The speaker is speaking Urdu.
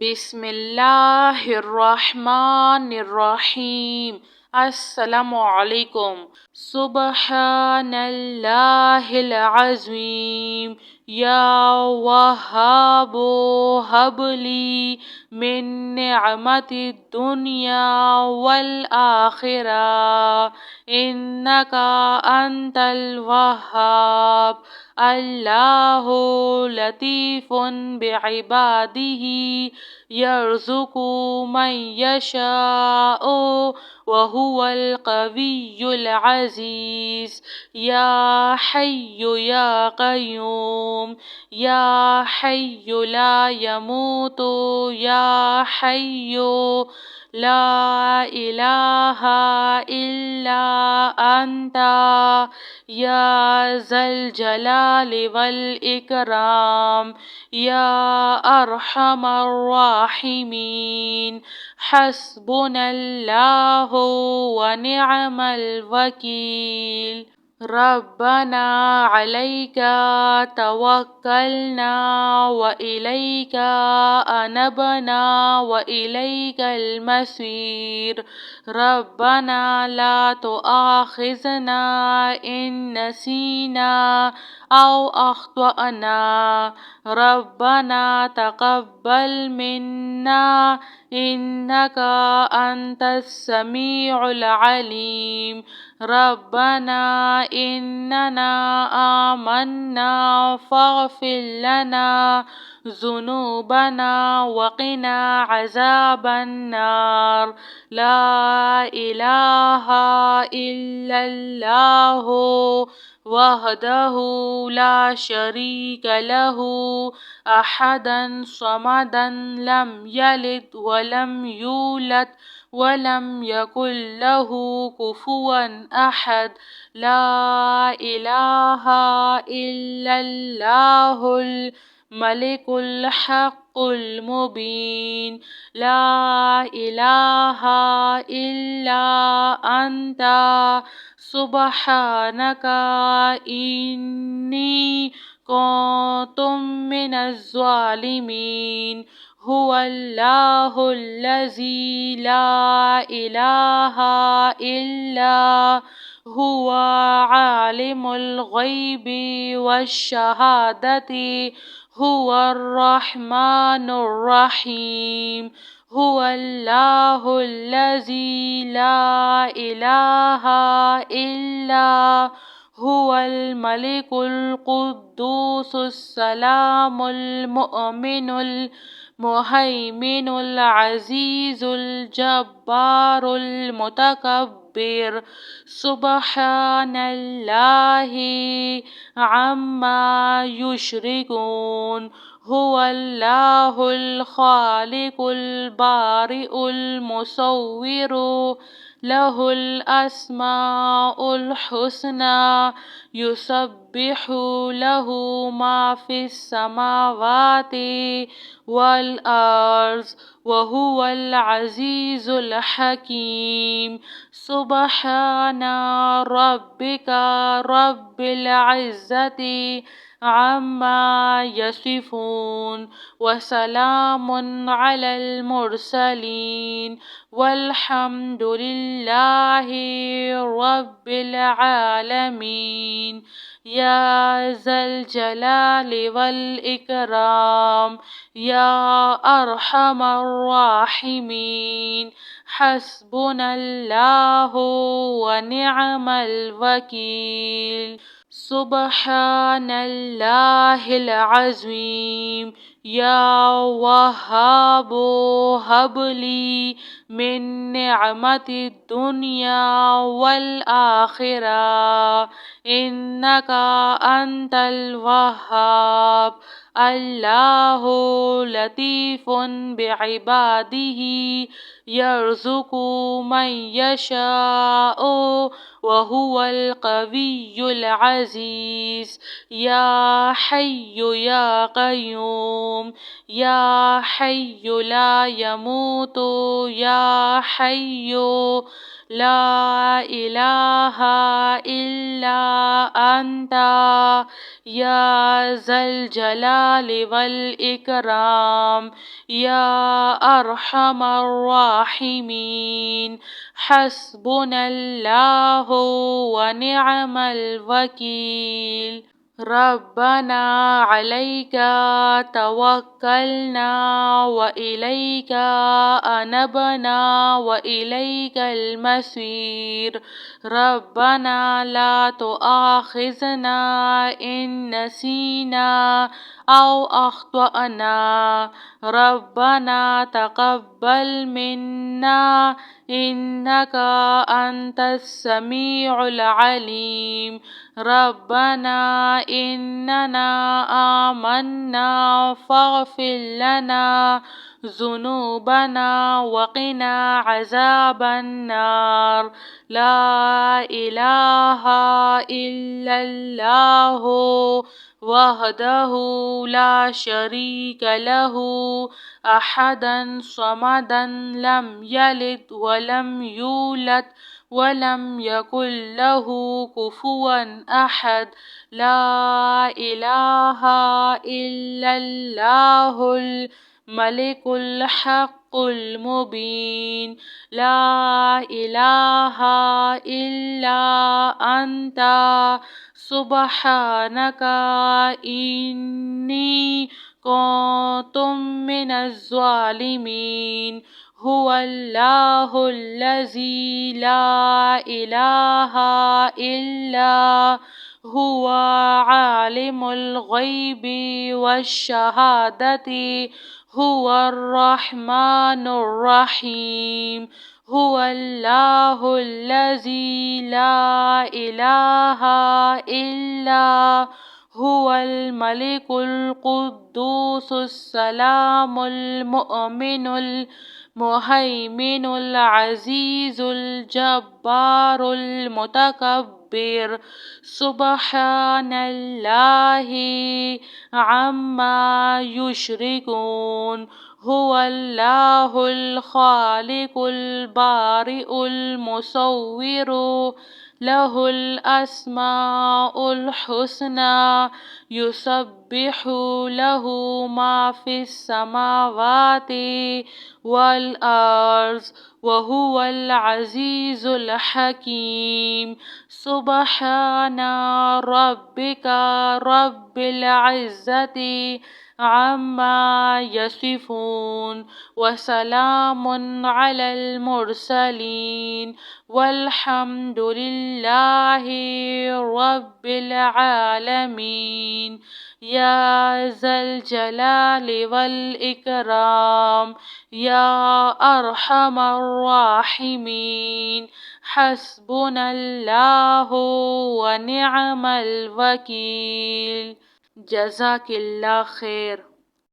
بسم اللہ الرحمن الرحیم۔ السلام علیکم۔ سبحان اللہ العظیم۔ یا وہاب ہب لی من نعمت الدنیا والآخرہ انک انت الوہاب۔ اللہ لطیف بعبادہ یرزق من یشاء وہو القوی العزیز۔ یا حی یا قیوم، یا حی لا یموت، یا حی لا الہ الا انت، یا ذا الجلال والاکرام، یا ارحم الراحمین۔ حسبنا اللہ ونعم الوکیل۔ ربنا علیک توکلنا وإلیک انبنا وإلیک المصیر۔ ربنا لا تؤاخذنا ان نسینا او اخطأنا۔ ربنا تقبل منا انک انت السمیع العلیم۔ ربنا اننا آمنا فاغفر لنا ذنوبنا وقنا عذاب النار۔ لا الہ الا اللہ وحدہ لا شریک لہ احدا صمدا لم یلد ولم یولد ولم یکن لہ کفوا احد۔ لا الہ الا اللہ الملک الحق المبین۔ لا الہ الا انت سبحانک انی کنت من الظالمین۔ هو اللہ الذی لا الہ الا هو عالم الغیب والشہادۃ هو الرحمن الرحیم۔ هو اللہ الذی لا الہ الا هو الملک القدوس السلام المؤمن المہیمن العزیز الجبار المتکبر۔ سبحان اللہ عما یشرکون۔ هو اللہ الخالق البارئ المصور لہ الاسماء الحسنی یسبح لہ ما فی السماوات والارض وہو العزیز الحکیم۔ سبحان ربک رب العزۃ عما یصفون وسلام علی المرسلین والحمد للہ رب العالمین۔ یا ذا الجلال والاکرام، یا ارحم الراحمین۔ حسبنا اللہ ونعم الوکیل۔ سبحان اللہ العظیم۔ یا وہاب ہب لی من نعمت الدنیا والآخرہ انک انت الوہاب۔ اللہ لطیف بعبادہ یرزق من یشاء وہو القوی العزیز۔ یا حی یا قیوم، یا حی لا یموت، یا حی لا إله إلا أنت يا ذا الجلال والإكرام يا أرحم الراحمين حسبنا الله ونعم الوكيل ربنا عليك توكلنا وإليك أنبنا وإليك المصير ربنا لا تؤاخذنا إن نسينا أو أخطأنا ربنا تقبل منا إنك أنت السميع العليم ربنا إننا آمنا فاغفر لنا ذنوبنا وقنا عذاب النار لا إله إلا الله وحده لا شريك له أحدا صمدا لم يلد ولم يولد ولم يكن له كفوا أحد لا إله إلا الله الملك الحق المبين لا إله إلا أنت سبحانك إني كنت من الظالمين هو الله الذي لا إله إلا هو عالم الغيب والشهادة هو الرحمن الرحيم هو الله الذي لا إله إلا هو الملك القدوس السلام المؤمن المهيمن العزيز الجبار المتكبر سبحان الله عما يشركون هو الله الخالق البارئ المصور له الأسماء الحسنى يسبح له ما في السماوات والأرض وهو العزيز الحكيم سبحان ربك رب العزة عما يصفون وسلام على المرسلين والحمد لله رب العالمين يا ذا الجلال والإكرام يا أرحم الراحمين حسبنا الله ونعم الوكيل جزاك الله خير.